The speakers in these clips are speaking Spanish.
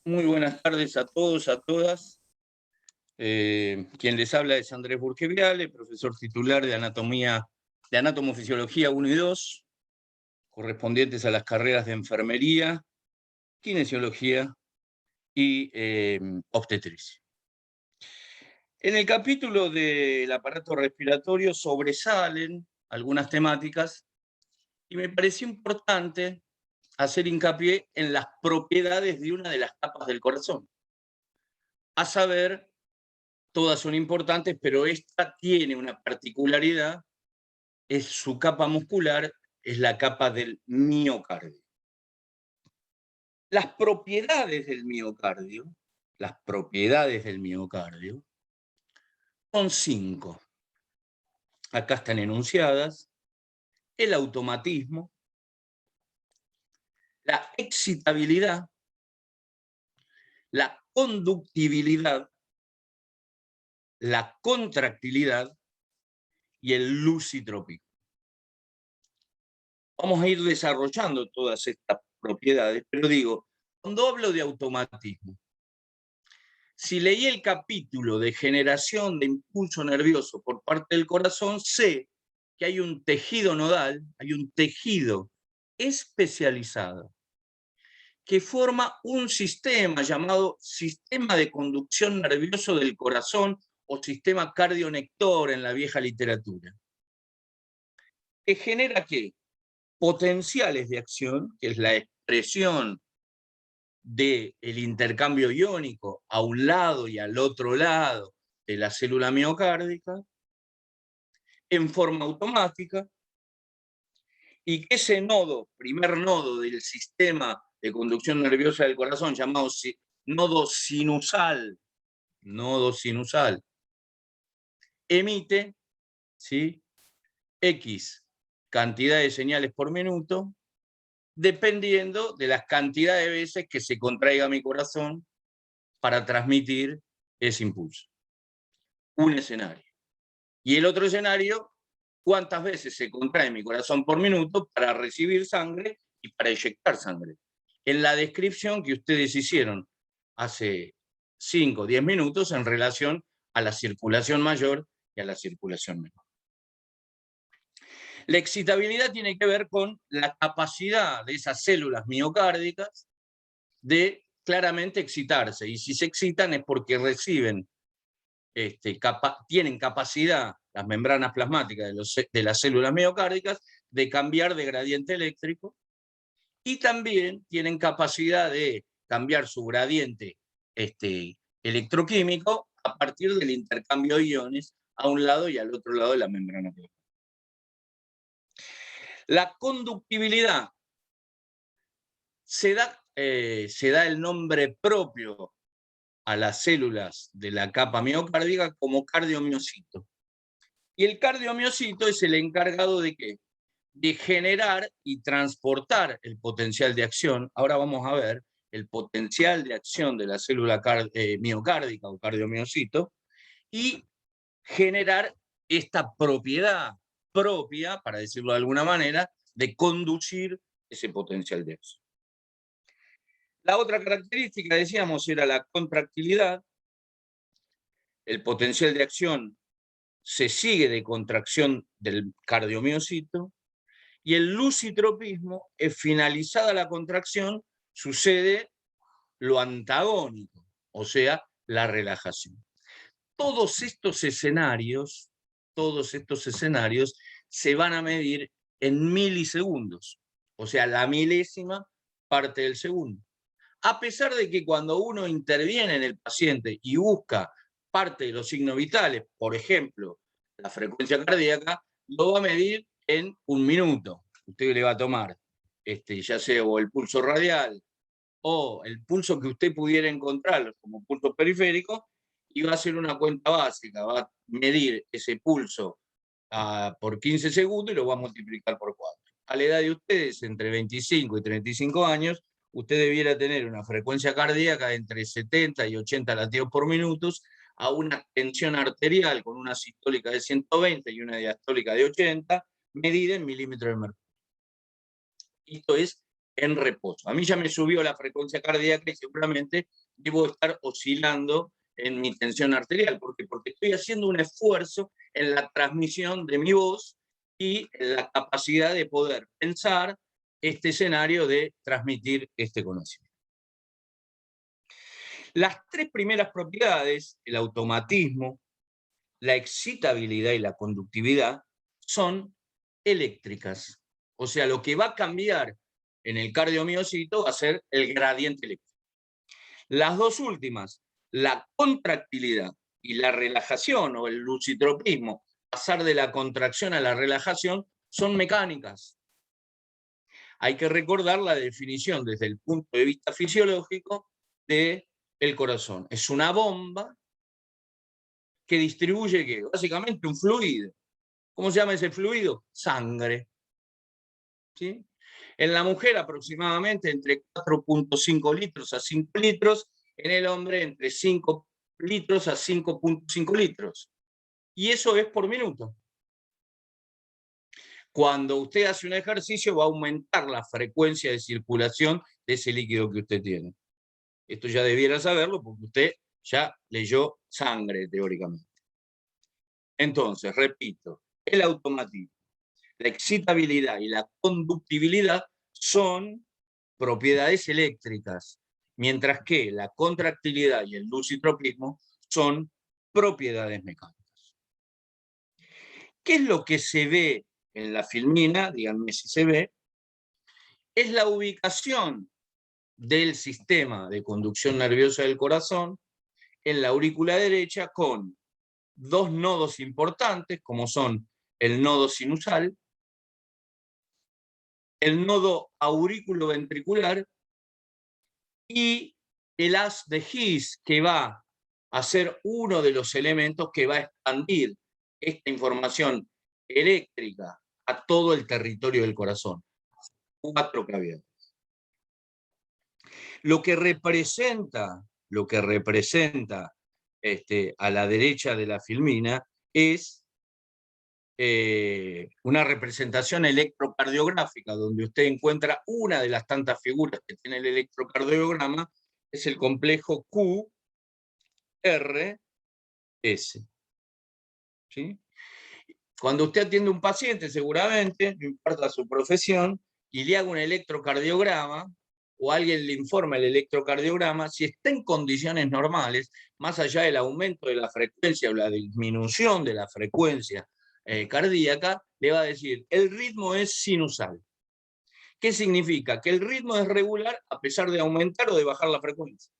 Muy buenas tardes a todos, a todas. Quien les habla es Andrés Burgeviale, profesor titular de Anatomía, de Anatomofisiología 1 y 2, correspondientes a las carreras de Enfermería, Kinesiología y Obstetricia. En el capítulo del aparato respiratorio sobresalen algunas temáticas y me pareció importante hacer hincapié en las propiedades de una de las capas del corazón, a saber, todas son importantes, pero esta tiene una particularidad, es su capa muscular, es la capa del miocardio. Las propiedades del miocardio, las propiedades del miocardio son 5. Acá están enunciadas: el automatismo, la excitabilidad, la conductibilidad, la contractilidad y el lucitropismo. Vamos a ir desarrollando todas estas propiedades, pero digo, cuando hablo de automatismo, si leí el capítulo de generación de impulso nervioso por parte del corazón, sé que hay un tejido nodal, hay un tejido especializado que forma un sistema llamado sistema de conducción nervioso del corazón o sistema cardionector en la vieja literatura, que genera ¿qué? Potenciales de acción, que es la expresión del intercambio iónico a un lado y al otro lado de la célula miocárdica, en forma automática, y que ese nodo, primer nodo del sistema de conducción nerviosa del corazón, llamado nodo sinusal, emite, ¿sí?, X cantidad de señales por minuto, dependiendo de las cantidades de veces que se contraiga mi corazón para transmitir ese impulso. Un escenario. Y el otro escenario, cuántas veces se contrae mi corazón por minuto para recibir sangre y para eyectar sangre. En la descripción que ustedes hicieron hace 5 o 10 minutos en relación a la circulación mayor y a la circulación menor. La excitabilidad tiene que ver con la capacidad de esas células miocárdicas de claramente excitarse, y si se excitan es porque reciben, tienen capacidad las membranas plasmáticas de las células miocárdicas de cambiar de gradiente eléctrico, y también tienen capacidad de cambiar su gradiente electroquímico a partir del intercambio de iones a un lado y al otro lado de la membrana plasmática. La conductibilidad se da el nombre propio a las células de la capa miocárdica como cardiomiocito. Y el cardiomiocito es el encargado de ¿qué? De generar y transportar el potencial de acción. Ahora vamos a ver el potencial de acción de la célula miocárdica o cardiomiocito, y generar esta propiedad propia, para decirlo de alguna manera, de conducir ese potencial de acción. La otra característica, decíamos, era la contractilidad. El potencial de acción se sigue de contracción del cardiomiocito, y el lucitropismo es, finalizada la contracción, sucede lo antagónico, o sea, la relajación. Todos estos escenarios se van a medir en milisegundos, o sea, la milésima parte del segundo. A pesar de que cuando uno interviene en el paciente y busca parte de los signos vitales, por ejemplo, la frecuencia cardíaca, lo va a medir en 1 minuto. Usted le va a tomar ya sea o el pulso radial o el pulso que usted pudiera encontrar como pulso periférico, y va a hacer una cuenta básica, va a medir ese pulso por 15 segundos y lo va a multiplicar por 4. A la edad de ustedes, entre 25 y 35 años, usted debiera tener una frecuencia cardíaca entre 70 y 80 latidos por minuto, a una tensión arterial con una sistólica de 120 y una diastólica de 80, medida en milímetros de mercurio. Esto es en reposo. A mí ya me subió la frecuencia cardíaca y seguramente debo estar oscilando en mi tensión arterial. ¿Por qué? Porque estoy haciendo un esfuerzo en la transmisión de mi voz y en la capacidad de poder pensar este escenario de transmitir este conocimiento. Las tres primeras propiedades, el automatismo, la excitabilidad y la conductividad, son eléctricas. O sea, lo que va a cambiar en el cardiomiocito va a ser el gradiente eléctrico. Las dos últimas, la contractilidad y la relajación o el lucitropismo, pasar de la contracción a la relajación, son mecánicas. Hay que recordar la definición desde el punto de vista fisiológico del corazón. Es una bomba que distribuye ¿qué? Básicamente un fluido. ¿Cómo se llama ese fluido? Sangre. ¿Sí? En la mujer aproximadamente entre 4.5 litros a 5 litros, en el hombre entre 5 litros a 5.5 litros. Y eso es por minuto. Cuando usted hace un ejercicio va a aumentar la frecuencia de circulación de ese líquido que usted tiene. Esto ya debiera saberlo porque usted ya leyó sangre teóricamente. Entonces, repito, el automatismo, la excitabilidad y la conductibilidad son propiedades eléctricas, mientras que la contractilidad y el lucitropismo son propiedades mecánicas. ¿Qué es lo que se ve en la filmina? Díganme si se ve. Es la ubicación del sistema de conducción nerviosa del corazón en la aurícula derecha con dos nodos importantes, como son el nodo sinusal, el nodo aurículo-ventricular y el haz de His, que va a ser uno de los elementos que va a expandir esta información eléctrica a todo el territorio del corazón. 4 cavidades. Lo que representa a la derecha de la filmina es una representación electrocardiográfica, donde usted encuentra una de las tantas figuras que tiene el electrocardiograma, es el complejo QRS. ¿Sí? Cuando usted atiende a un paciente, seguramente, no importa su profesión, y le haga un electrocardiograma, o alguien le informa el electrocardiograma, si está en condiciones normales, más allá del aumento de la frecuencia o la disminución de la frecuencia cardíaca, le va a decir, el ritmo es sinusal. ¿Qué significa? Que el ritmo es regular a pesar de aumentar o de bajar la frecuencia.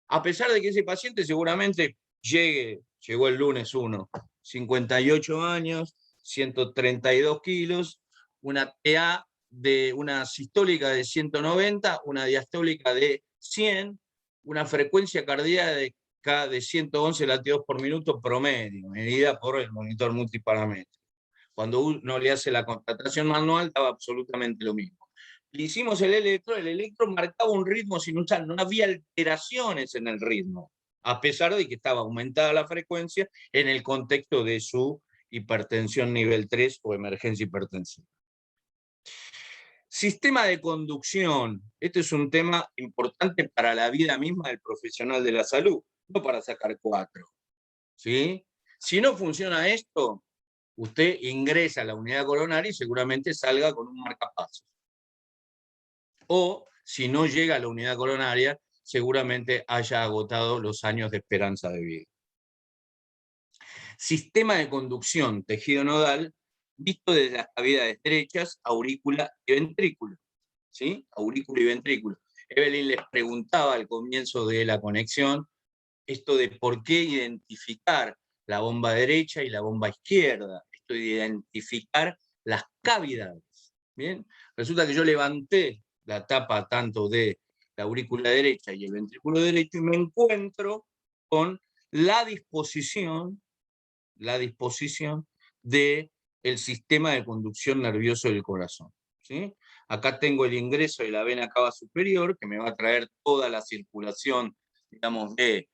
A pesar de que ese paciente seguramente llegó el lunes 1, 58 años, 132 kilos, una TA de una sistólica de 190, una diastólica de 100, una frecuencia cardíaca de 111 latidos por minuto promedio, medida por el monitor multiparamétrico. Cuando uno le hace la constatación manual, daba absolutamente lo mismo. Le hicimos el electro marcaba un ritmo sinusal, no había alteraciones en el ritmo, a pesar de que estaba aumentada la frecuencia en el contexto de su hipertensión nivel 3 o emergencia hipertensiva. Sistema de conducción. Este es un tema importante para la vida misma del profesional de la salud, no para sacar 4. ¿Sí? Si no funciona esto, usted ingresa a la unidad coronaria y seguramente salga con un marcapasos. O si no llega a la unidad coronaria, seguramente haya agotado los años de esperanza de vida. Sistema de conducción, tejido nodal, visto desde las cavidades derechas, aurícula y ventrículo. ¿Sí? Aurículo y ventrículo. Evelyn les preguntaba al comienzo de la conexión esto de por qué identificar la bomba derecha y la bomba izquierda, esto de identificar las cavidades. ¿Bien? Resulta que yo levanté la tapa tanto de la aurícula derecha y el ventrículo derecho y me encuentro con la disposición del sistema de conducción nervioso del corazón. ¿Sí? Acá tengo el ingreso de la vena cava superior, que me va a traer toda la circulación, digamos, de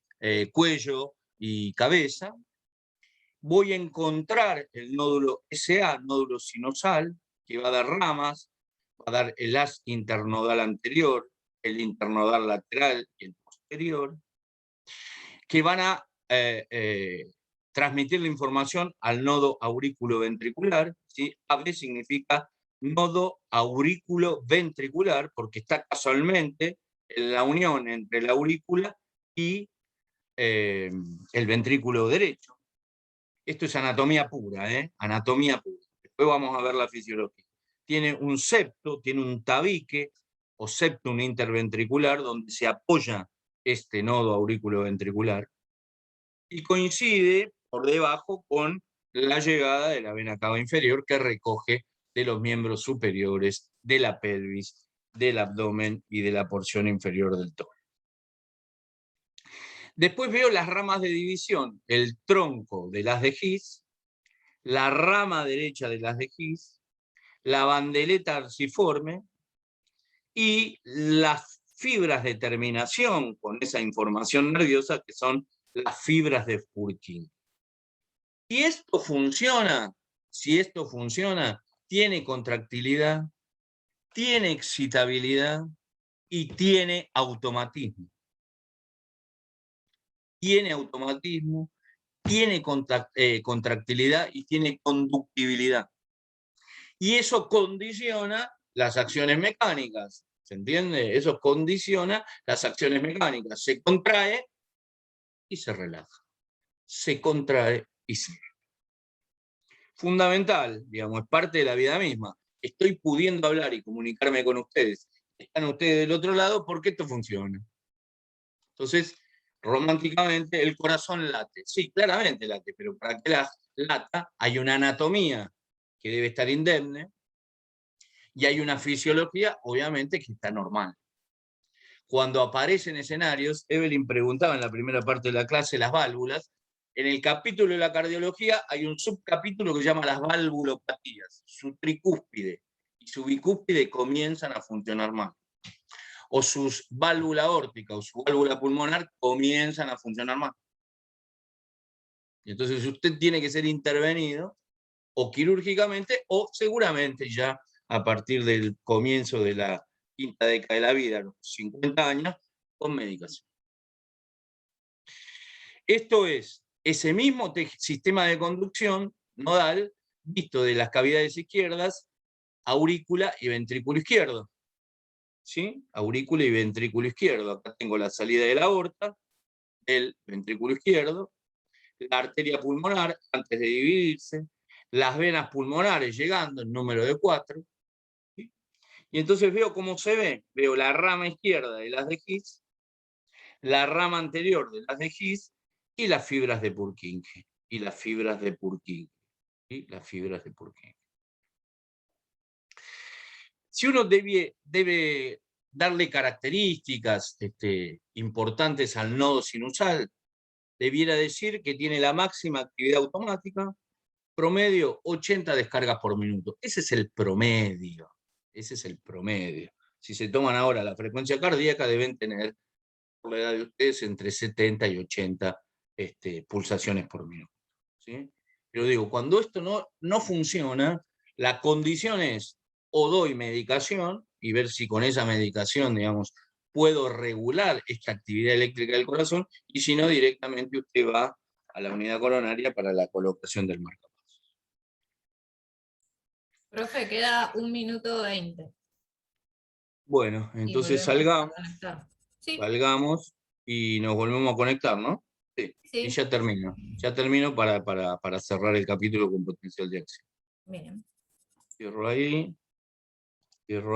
cuello y cabeza. Voy a encontrar el nódulo SA, nódulo sinusal, que va a dar ramas, a dar el haz internodal anterior, el internodal lateral y el posterior, que van a transmitir la información al nodo aurículo-ventricular. ¿Sí? AB significa nodo aurículo-ventricular, porque está casualmente en la unión entre la aurícula y el ventrículo derecho. Esto es anatomía pura, anatomía pura. Después vamos a ver la fisiología. Tiene un septo, tiene un tabique, o septum interventricular, donde se apoya este nodo aurículo-ventricular, y coincide por debajo con la llegada de la vena cava inferior, que recoge de los miembros superiores de la pelvis, del abdomen y de la porción inferior del tórax. Después veo las ramas de división, el tronco del haz de His, la rama derecha del haz de His, la bandeleta arciforme y las fibras de terminación con esa información nerviosa, que son las fibras de Purkinje. Si esto funciona, tiene contractilidad, tiene excitabilidad y tiene automatismo. Tiene automatismo, tiene contractilidad y tiene conductibilidad. Y eso condiciona las acciones mecánicas, ¿se entiende? Eso condiciona las acciones mecánicas. Se contrae y se relaja. Se contrae y se relaja. Fundamental, digamos, es parte de la vida misma. Estoy pudiendo hablar y comunicarme con ustedes. Están ustedes del otro lado porque esto funciona. Entonces, románticamente, el corazón late. Sí, claramente late, pero para que lata hay una anatomía que debe estar indemne y hay una fisiología, obviamente, que está normal. Cuando aparecen escenarios, Evelyn preguntaba en la primera parte de la clase las válvulas. En el capítulo de la cardiología hay un subcapítulo que se llama las valvulopatías. Su tricúspide y su bicúspide comienzan a funcionar mal. O su válvula aórtica o su válvula pulmonar comienzan a funcionar mal. Y entonces usted tiene que ser intervenido o quirúrgicamente o seguramente ya a partir del comienzo de la quinta década de la vida, los 50 años, con medicación. Esto es ese mismo sistema de conducción nodal visto de las cavidades izquierdas, aurícula y ventrículo izquierdo. ¿Sí? Aurícula y ventrículo izquierdo. Acá tengo la salida de la aorta, el ventrículo izquierdo, la arteria pulmonar antes de dividirse, las venas pulmonares llegando en número de 4. ¿Sí? Y entonces veo cómo se ve. Veo la rama izquierda del haz de His, la rama anterior del haz de His y las fibras de Purkinje. Y las fibras de Purkinje. ¿Sí? Las fibras de Purkinje. Si uno debe darle características importantes al nodo sinusal, debiera decir que tiene la máxima actividad automática, promedio 80 descargas por minuto. Ese es el promedio. Ese es el promedio. Si se toman ahora la frecuencia cardíaca, deben tener, por la edad de ustedes, entre 70 y 80 pulsaciones por minuto. ¿Sí? Pero digo, cuando esto no funciona, la condición es o doy medicación y ver si con esa medicación, digamos, puedo regular esta actividad eléctrica del corazón, y si no, directamente usted va a la unidad coronaria para la colocación del marcapasos. Profe, queda 1 minuto 20. Bueno, entonces salgamos Sí. salgamos y nos volvemos a conectar, ¿no? Sí. Sí. Y ya termino para cerrar el capítulo con potencial de acción. Bien. Cierro ahí. Cierro